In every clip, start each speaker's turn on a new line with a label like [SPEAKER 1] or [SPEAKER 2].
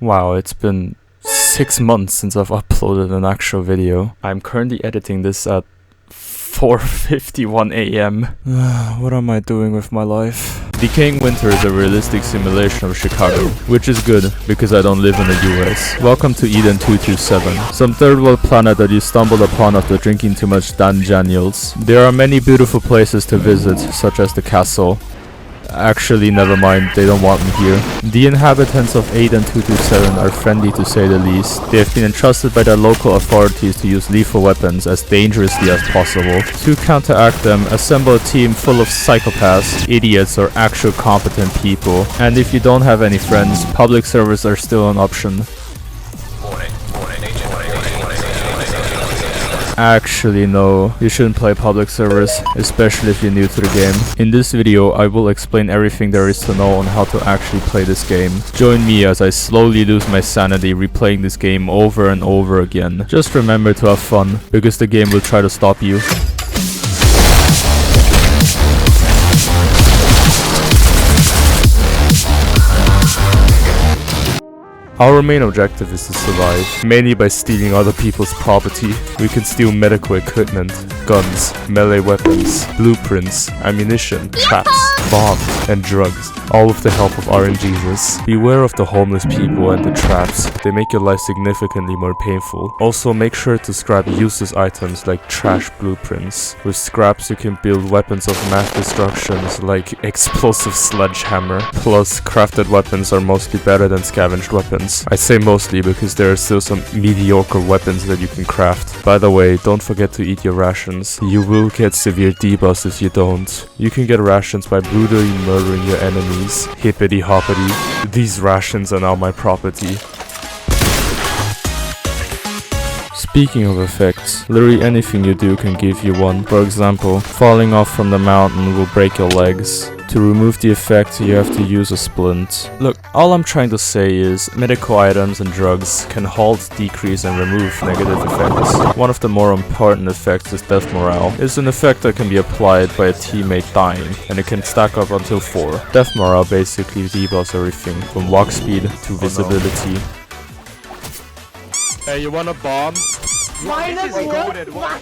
[SPEAKER 1] Wow, it's been 6 months since I've uploaded an actual video. I'm currently editing this at 4:51 AM. What am I doing with my life? Decaying Winter is a realistic simulation of Chicago, which is good because I don't live in the US. Welcome to Eden 227, some third world planet that you stumbled upon after drinking too much Dan Daniels. There are many beautiful places to visit, such as the castle. Actually, never mind, they don't want me here. The inhabitants of Aden 227 are friendly to say the least. They have been entrusted by their local authorities to use lethal weapons as dangerously as possible. To counteract them, assemble a team full of psychopaths, idiots, or actual competent people. And if you don't have any friends, public servers are still an option. Actually, no, you shouldn't play public servers, especially if you're new to the game. In this video, I will explain everything there is to know on how to actually play this game. Join me as I slowly lose my sanity replaying this game over and over again. Just remember to have fun, because the game will try to stop you. Our main objective is to survive, mainly by stealing other people's property. We can steal medical equipment, guns, melee weapons, blueprints, ammunition, traps, bombs, and drugs, all with the help of RNGesus. Beware of the homeless people and the traps, they make your life significantly more painful. Also make sure to scrap useless items like trash blueprints. With scraps you can build weapons of mass destructions like explosive sledgehammer. Plus crafted weapons are mostly better than scavenged weapons. I say mostly because there are still some mediocre weapons that you can craft. By the way, don't forget to eat your rations. You will get severe debuffs if you don't. You can get rations by brutally murdering your enemies. Hippity hoppity. These rations are now my property. Speaking of effects, literally anything you do can give you one. For example, falling off from the mountain will break your legs. To remove the effect, you have to use a splint. Look, all I'm trying to say is medical items and drugs can halt, decrease, and remove negative effects. One of the more important effects is death morale. It's an effect that can be applied by a teammate dying, and it can stack up until 4. Death morale basically debuffs everything, from walk speed to visibility. Hey, you want a bomb?
[SPEAKER 2] -1, -1.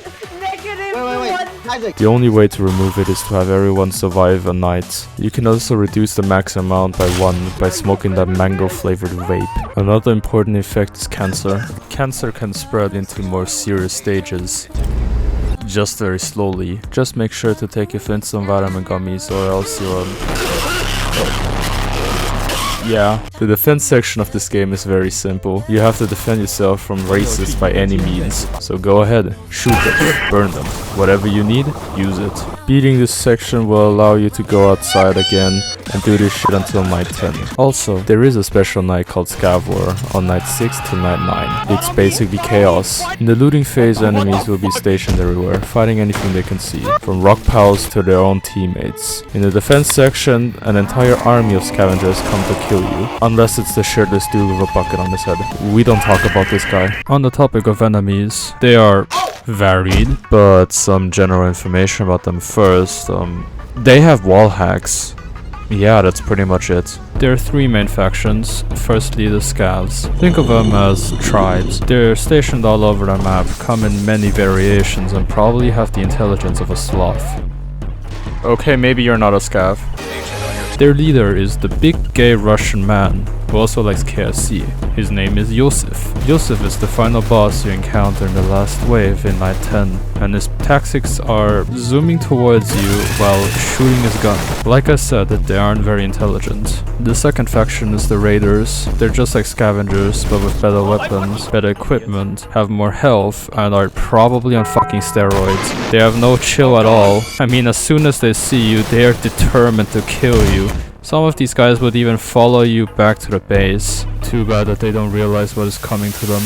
[SPEAKER 1] The only way to remove it is to have everyone survive a night. You can also reduce the max amount by 1 by smoking that mango flavored vape. Another important effect is cancer. Cancer can spread into more serious stages. Just very slowly. Just make sure to take your Flintstone vitamin gummies or else you'll... Yeah, the defense section of this game is very simple. You have to defend yourself from racists by any means. So go ahead, shoot them, burn them. Whatever you need, use it. Beating this section will allow you to go outside again and do this shit until night 10. Also, there is a special night called Scav War on night 6 to night 9. It's basically chaos. In the looting phase, enemies will be stationed everywhere, fighting anything they can see, from rock piles to their own teammates. In the defense section, an entire army of scavengers come to kill you, unless it's the shirtless dude with a bucket on his head. We don't talk about this guy. On the topic of enemies, they are varied, but some general information about them first. They have wall hacks. Yeah, that's pretty much it. There are 3 main factions. Firstly, the Scavs. Think of them as tribes. They're stationed all over the map, come in many variations, and probably have the intelligence of a sloth. Okay, maybe you're not a Scav. Their leader is the big gay Russian man who also likes KFC. His name is Yosef. Yosef is the final boss you encounter in the last wave in night 10, and his tactics are zooming towards you while shooting his gun. Like I said, they aren't very intelligent. The second faction is the Raiders. They're just like scavengers, but with better weapons, better equipment, have more health, and are probably on fucking steroids. They have no chill at all. I mean, as soon as they see you, they are determined to kill you. Some of these guys would even follow you back to the base. Too bad that they don't realize what is coming to them.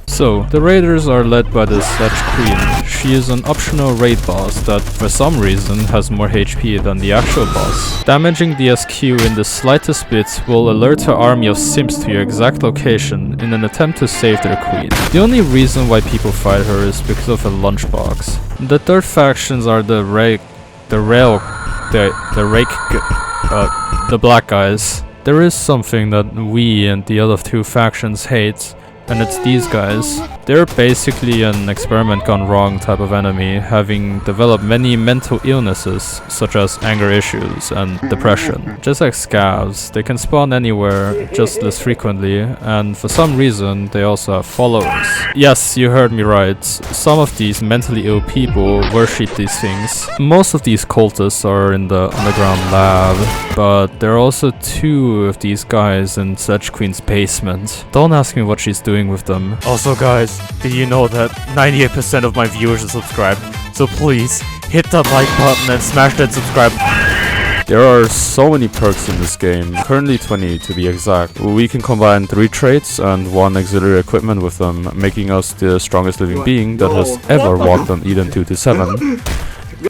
[SPEAKER 1] So, the raiders are led by the Sledge Queen. She is an optional raid boss that, for some reason, has more HP than the actual boss. Damaging the SQ in the slightest bit will alert her army of simps to your exact location in an attempt to save their queen. The only reason why people fight her is because of her lunchbox. The third factions are the black guys. there is something that we and the other two factions hate, and it's these guys. They're basically an experiment gone wrong type of enemy, having developed many mental illnesses such as anger issues and depression. Just like scavs, they can spawn anywhere, just less frequently, and for some reason they also have followers. Yes, you heard me right. Some of these mentally ill people worship these things. Most of these cultists are in the underground lab, but there are also 2 of these guys in Sedge Queen's basement. Don't ask me what she's doing with them. Also guys, did you know that 98% of my viewers are subscribed? So please, hit that like button and smash that subscribe. There are so many perks in this game, currently 20 to be exact. We can combine 3 traits and 1 auxiliary equipment with them, making us the strongest living being that has ever walked on Eden 2-7.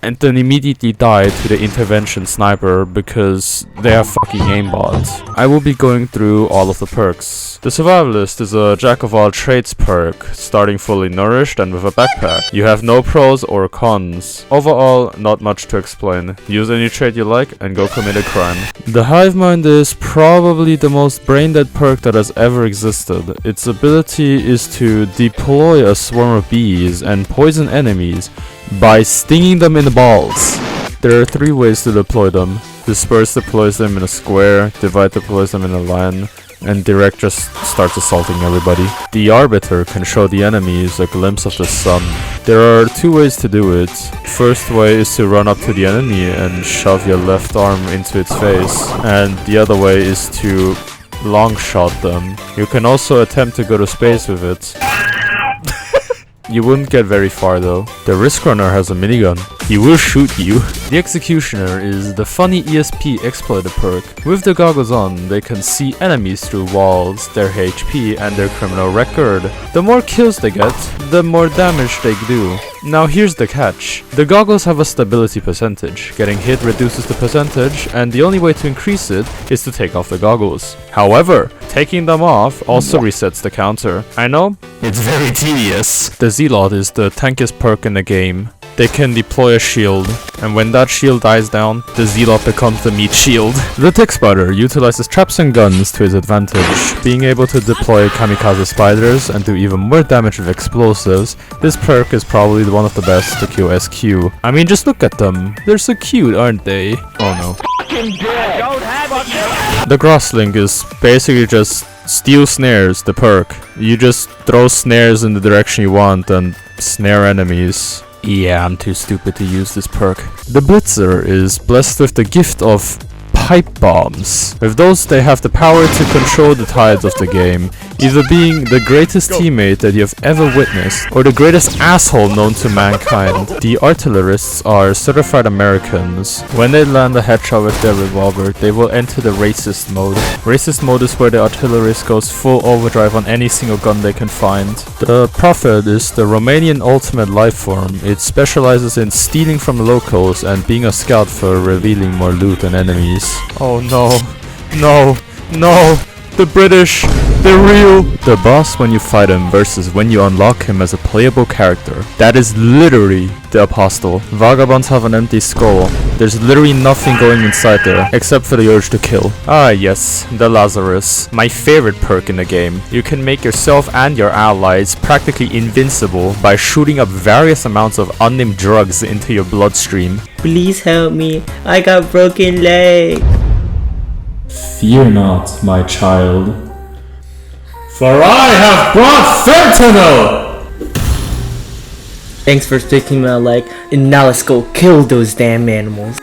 [SPEAKER 1] And then immediately die to the intervention sniper because they have fucking aimbots. I will be going through all of the perks. The survivalist is a jack of all trades perk, starting fully nourished and with a backpack. You have no pros or cons. Overall, not much to explain. Use any trait you like and go commit a crime. The hive mind is probably the most brain dead perk that has ever existed. Its ability is to deploy a swarm of bees and poison enemies by stinging them in the balls. There are 3 ways to deploy them. Disperse deploys them in a square, Divide deploys them in a line, and Direct just starts assaulting everybody. The Arbiter can show the enemies a glimpse of the sun. There are 2 ways to do it. First way is to run up to the enemy and shove your left arm into its face, and the other way is to long shot them. You can also attempt to go to space with it. You wouldn't get very far though. The Risk Runner has a minigun. He will shoot you. The Executioner is the funny ESP exploiter perk. With the goggles on, they can see enemies through walls, their HP and their criminal record. The more kills they get, the more damage they do. Now here's the catch. The goggles have a stability percentage. Getting hit reduces the percentage, and the only way to increase it is to take off the goggles. However, taking them off also resets the counter. I know, it's very tedious. The Zealot is the tankiest perk in the game. They can deploy a shield, and when that shield dies down, the Zealot becomes the meat shield. The Tick Spider utilizes traps and guns to his advantage. Being able to deploy kamikaze spiders and do even more damage with explosives, this perk is probably one of the best to kill SQ. I mean, just look at them. They're so cute, aren't they? Oh no. The Grosslink is basically just Steel Snares, the perk. You just throw snares in the direction you want and snare enemies. Yeah, I'm too stupid to use this perk. The Blitzer is blessed with the gift of pipe bombs. With those, they have the power to control the tides of the game, either being the greatest teammate that you have ever witnessed, or the greatest asshole known to mankind. The Artillerists are certified Americans. When they land a headshot with their revolver, they will enter the racist mode. Racist mode is where the artillerist goes full overdrive on any single gun they can find. The Prophet is the Romanian ultimate life form. It specializes in stealing from locals and being a scout for revealing more loot than enemies. Oh no, no, no, the British, they're real. The boss when you fight him versus when you unlock him as a playable character. That is literally the Apostle. Vagabonds have an empty skull. There's literally nothing going inside there, except for the urge to kill. Ah yes, the Lazarus. My favorite perk in the game. You can make yourself and your allies practically invincible by shooting up various amounts of unnamed drugs into your bloodstream.
[SPEAKER 3] Please help me, I got broken leg.
[SPEAKER 1] Fear not, my child, for I have brought fentanyl!
[SPEAKER 3] Thanks for sticking my leg, and now let's go kill those damn animals.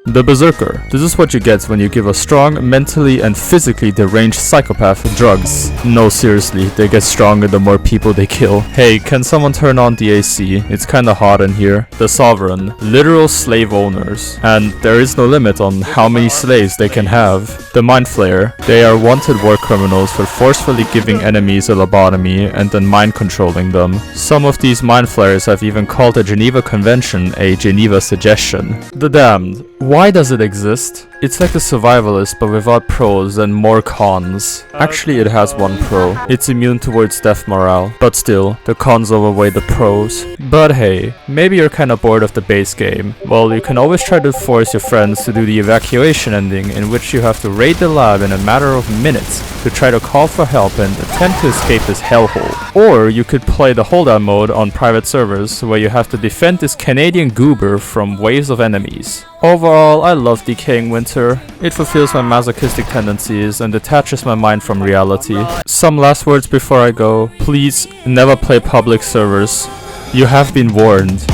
[SPEAKER 1] The Berserker. This is what you get when you give a strong, mentally and physically deranged psychopath drugs. No, seriously, they get stronger the more people they kill. Hey, can someone turn on the AC? It's kinda hot in here. The Sovereign. Literal slave owners. And there is no limit on how many slaves they can have. The Mind Flayer. They are wanted war criminals for forcefully giving enemies a lobotomy and then mind controlling them. Some of these Mind Flayers have even called the Geneva Convention a Geneva suggestion. The Damned. Why does it exist? It's like the Survivalist, but without pros and more cons. Actually, it has one pro. It's immune towards death morale. But still, the cons overweigh the pros. But hey, maybe you're kinda bored of the base game. Well, you can always try to force your friends to do the evacuation ending, in which you have to raid the lab in a matter of minutes to try to call for help and attempt to escape this hellhole. Or you could play the holdout mode on private servers, where you have to defend this Canadian goober from waves of enemies. Overall, I love Decaying Winter. It fulfills my masochistic tendencies and detaches my mind from reality. Some last words before I go. Please never play public servers. You have been warned.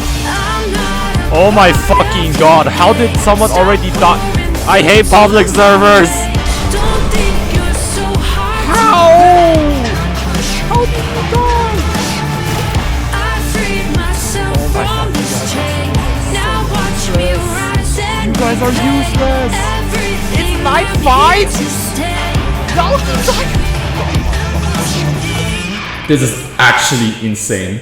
[SPEAKER 1] Oh my fucking god, how did someone already die? I hate public servers! How? How did you die? You guys are useless! It's night 5! No,
[SPEAKER 3] This is actually insane.